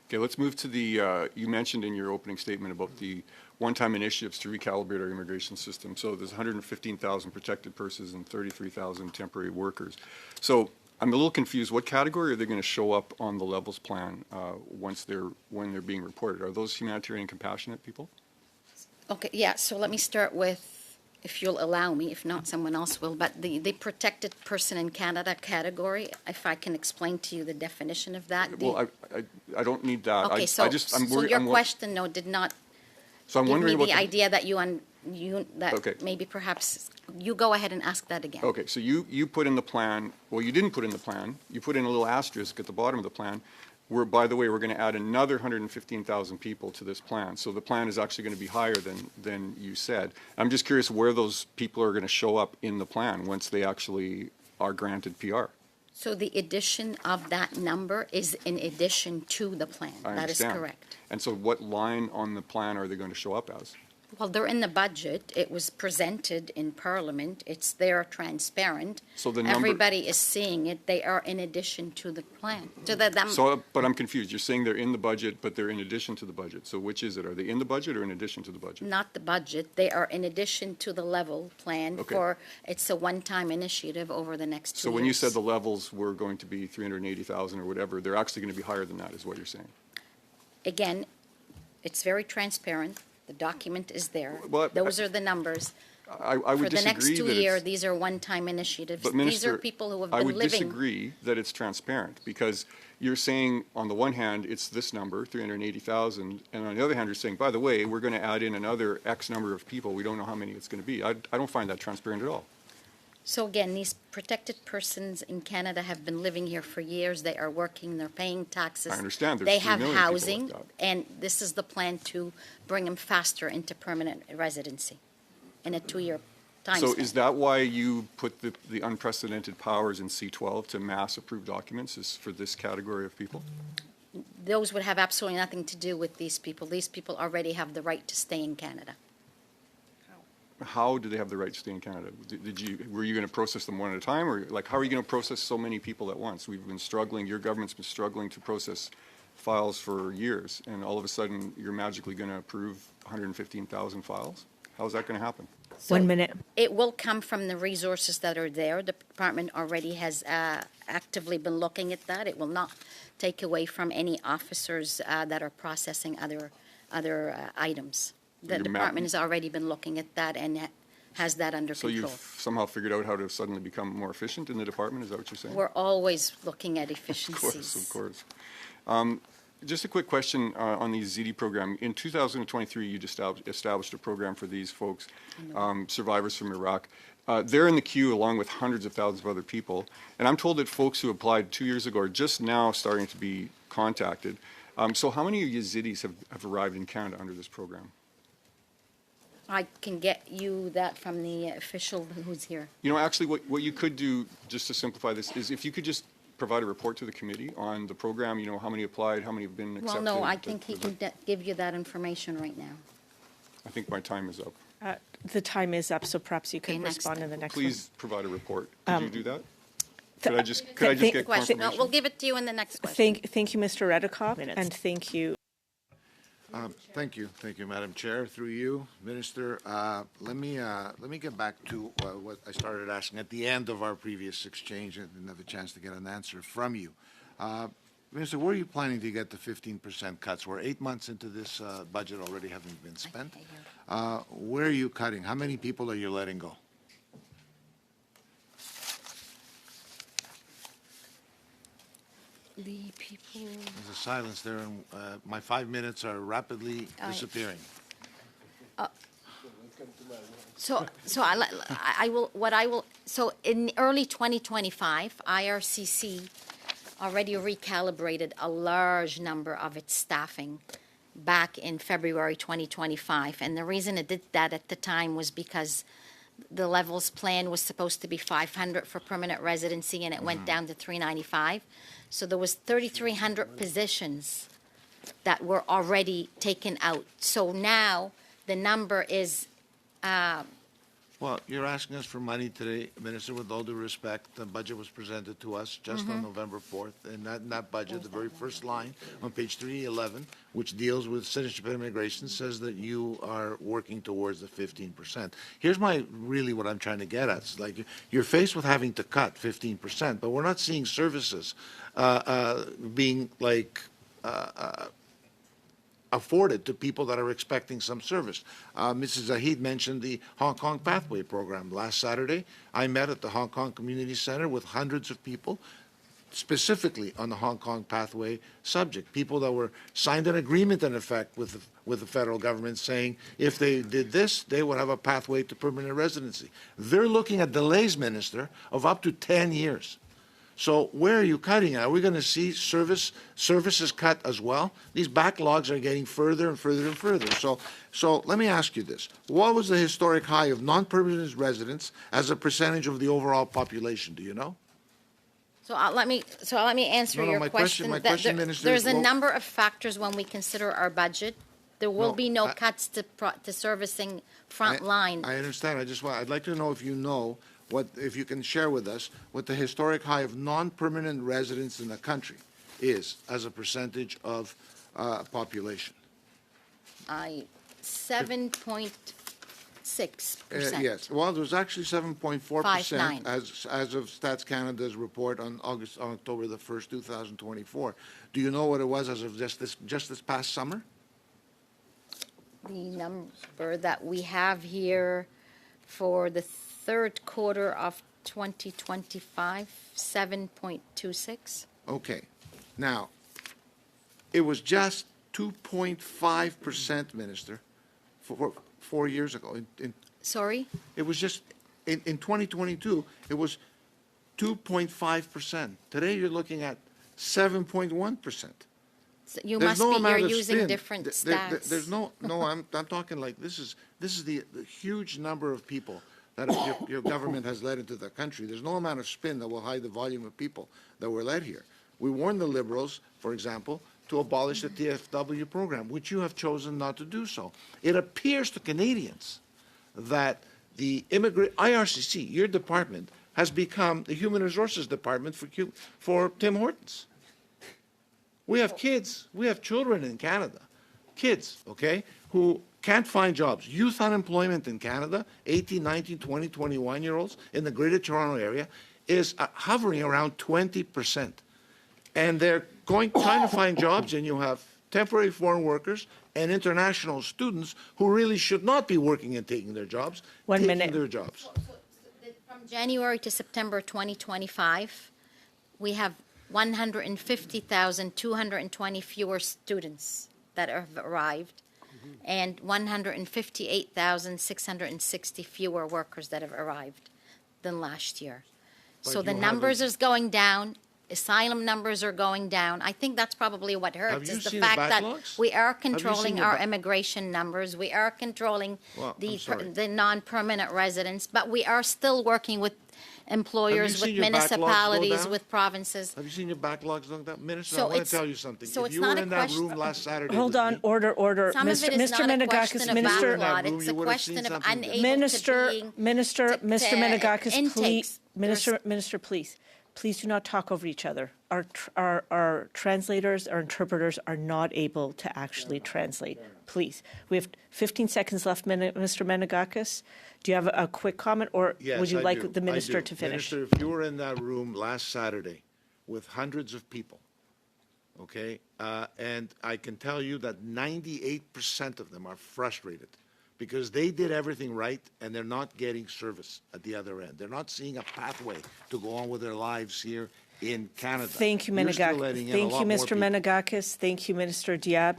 Okay, let's move to the, you mentioned in your opening statement about the one-time initiatives to recalibrate our immigration system. So there's 115,000 protected persons and 33,000 temporary workers. So I'm a little confused. What category are they going to show up on the levels plan when they're being reported? Are those humanitarian and compassionate people? Okay, yeah, so let me start with, if you'll allow me, if not, someone else will, but the protected person in Canada category, if I can explain to you the definition of that. Well, I don't need that. Okay, so your question, no, did not so I'm give me wondering the idea that Okay. maybe perhaps, you go ahead and ask that again. Okay, so you put in the plan, well, you didn't put in the plan, you put in a little asterisk at the bottom of the plan, where, by the way, we're going to add another 115,000 people to this plan. So the plan is actually going to be higher than you said. I'm just curious where those people are going to show up in the plan once they actually are granted PR. So the addition of that number is in addition to the plan. I That is understand. correct. And so what line on the plan are they going to show up as? Well, they're in the budget. It was presented in Parliament. It's there, transparent. So the number. Everybody is seeing it. They are in addition to the plan. But I'm confused. You're saying they're in the budget, but they're in addition to the budget. So which is it? Are they in the budget or in addition to the budget? Not the budget. They are in addition to the level plan Okay. it's a one-time initiative over the next 2 years. So when you said the levels were going to be 380,000 or whatever, they're actually going to be higher than that, is what you're saying? Again, it's very transparent. The document is there. Well, Those are the numbers. I would For the disagree next 2 that years, it's. these are one-time initiatives. But These Minister, are people who have I been would living. disagree that it's transparent, because you're saying, on the one hand, it's this number, 380,000, and on the other hand, you're saying, by the way, we're going to add in another X number of people. We don't know how many it's going to be. I don't find that transparent at all. So again, these protected persons in Canada have been living here for years. They are working, they're paying taxes. I understand. There's They 3 have million people like housing, that. and this is the plan to bring them faster into permanent residency in a 2-year time So span. is that why you put the unprecedented powers in C-12 to mass approve documents, is for this category of people? Those would have absolutely nothing to do with these people. These people already have the right to stay in Canada. How do they have the right to stay in Canada? Were you going to process them one at a time, or like, how are you going to process so many people at once? We've been struggling, your government's been struggling to process files for years, and all of a sudden, you're magically going to approve 115,000 files? How is that going to happen? 1 minute. It will come from the resources that are there. The department already has actively been looking at that. It will not take away from any officers that are processing other items. The department has already been looking at that and has that under So control. you've somehow figured out how to suddenly become more efficient in the department? Is that what you're saying? We're always looking at Of efficiencies. course. Just a quick question on the ZD program. In 2023, you just established a program for these folks, survivors from Iraq. They're in the queue along with hundreds of thousands of other people. And I'm told that folks who applied 2 years ago are just now starting to be contacted. So how many Yazidis have arrived in Canada under this program? I can get you that from the official who's here. You know, actually, what you could do, just to simplify this, is if you could just provide a report to the committee on the program, you know, how many applied, how many have been accepted. Well, no, I think he can give you that information right now. I think my time is up. The time is up, so perhaps you Okay, can next respond in the next Please provide a report. Could you do that? th- Could I just get Question, no, confirmation? we'll give it to you in the next one. question. Thank you, Mr. Redikoff, and thank you. Thank you, Madam Chair. Through you, Minister, let me get back to what I started asking at the end of our previous exchange. I didn't have a chance to get an answer from you. Minister, where are you planning to get the 15% cuts? We're 8 months into this budget already having been spent. Where are you cutting? How many people are you letting go? The people. There's a silence there, and my 5 minutes are rapidly disappearing. So in early 2025, IRCC already recalibrated a large number of its staffing back in February 2025. And the reason it did that at the time was because the levels plan was supposed to be 500 for permanent residency, and it went down to 395. So there was 3,300 positions that were already taken out. So now the number is Well, you're asking us for money today, Minister, with all due respect. The budget was presented to us just on November 4th, and that budget, the very first line on page 311, which deals with citizenship and immigration, says that you are working towards the 15%. Here's really what I'm trying to get at. It's like you're faced with having to cut 15%, but we're not seeing services being afforded to people that are expecting some service. Mrs. Zahid mentioned the Hong Kong Pathway Program. Last Saturday, I met at the Hong Kong Community Center with hundreds of people specifically on the Hong Kong Pathway subject, people that were signed an agreement in effect with the federal government saying if they did this, they would have a pathway to permanent residency. They're looking at delays, Minister, of up to 10 years. So where are you cutting at? Are we going to see services cut as well? These backlogs are getting further and further and further. So let me ask you this. What was the historic high of non-permanent residents as a percentage of the overall population? Do you know? So let me answer No, your my question. question, That Minister, is there's a what- number of factors when we consider our budget. There will No, be no cuts to servicing front line. I understand. I'd like to know if you know if you can share with us what the historic high of non-permanent residents in the country is as a percentage of population. 7.6%. Yes. Well, there was actually 7.4% 5.9. as of Stats Canada's report on October the 1st, 2024. Do you know what it was as of just this past summer? The number that we have here for the third quarter of 2025, 7.26. Okay. Now, it was just 2.5%, Minister, for 4 years ago. Sorry? It was just, in 2022, it was 2.5%. Today, you're looking at 7.1%. So you There's must no be, amount you're of using spin. different There's stats. no, I'm talking like this is the huge number of people that your government has led into the country. There's no amount of spin that will hide the volume of people that were led here. We warned the Liberals, for example, to abolish the TFW program, which you have chosen not to do so. It appears to Canadians that the IRCC, your department, has become the Human Resources Department for Tim Hortons. We have kids, we have children in Canada, kids, okay, who can't find jobs. Youth unemployment in Canada, 18, 19, 20, 21-year-olds in the Greater Toronto Area is hovering around 20%. And they're trying to find jobs, and you have temporary foreign workers and international students who really should not be working and taking their jobs, taking their jobs. From January to September 2025, we have 150,220 fewer students that have arrived, and 158,660 fewer workers that have arrived than last year. So the numbers is going down. Asylum numbers are going down. I think that's probably what hurts, is the fact that we are controlling our immigration numbers. We are controlling the non-permanent residents, but we are still working with employers, with municipalities, with provinces. Have you seen your backlogs going down? Minister, So I want to it's- tell you something. so If it's you not were a in that question- room last Saturday Hold with on, me, order. Some of it is Mr. not a Menegakis, question of Minister, backlog. room, It's you a would have seen question of something unable Minister, to being... Mr. Menegakis, intakes. Minister, please do not talk over each other. Our translators, our interpreters are not able to actually translate. Please. We have 15 seconds left, Mr. Menegakis. Do you have a quick comment, or yes, would you I like do. the I minister do. to finish? Minister, if you were in that room last Saturday with hundreds of people, okay, and I can tell you that 98% of them are frustrated because they did everything right and they're not getting service at the other end. They're not seeing a pathway to go on with their lives here in Canada. Thank you, You're still Menegakis. letting in a Thank lot you, more Mr. people. Menegakis. Thank you, Minister Diab.